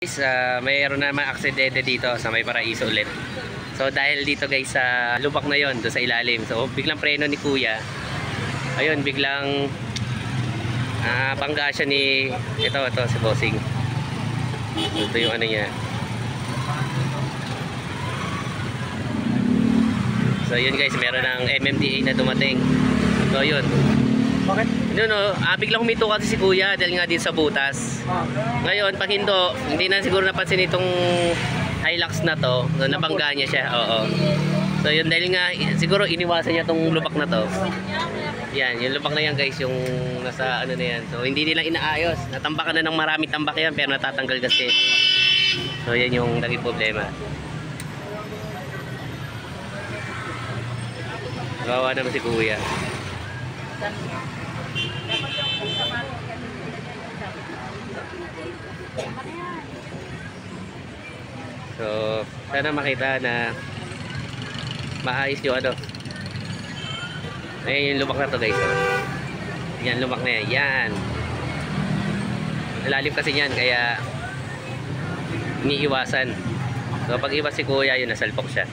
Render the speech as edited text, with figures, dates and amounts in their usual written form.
Guys, mayroon naman aksidente dito sa May Paraiso ulit. So dahil dito guys sa lubak na yon doon sa ilalim. So biglang preno ni Kuya. Ayun, biglang bangga siya ni ito si Bossing. Ito yung ano niya. So yun guys, meron ng MMDA na dumating. So yun. Bakit? No, biglang huminto kasi si Kuya dahil nga din sa butas. Ngayon, pag hindi na siguro napansin itong Hilux na to, so nabangga niya siya. Oo. So yun, dahil nga siguro iniwasan niya tong lubak na to. Yan, yung lubak na yan guys, yung nasa ano na yan. So hindi nila inaayos. Natambakan na ng marami tambak yan pero natatanggal kasi. So yan yung naging problema. Gawa naman si Kuya. So, sana makita na maayos yung ano. Ayun yung lumak na to guys. Yan, lumak na yan. Yan. Lalim kasi yan, kaya iniiwasan. So, pag iwas si Kuya, yun, nasalpok siya.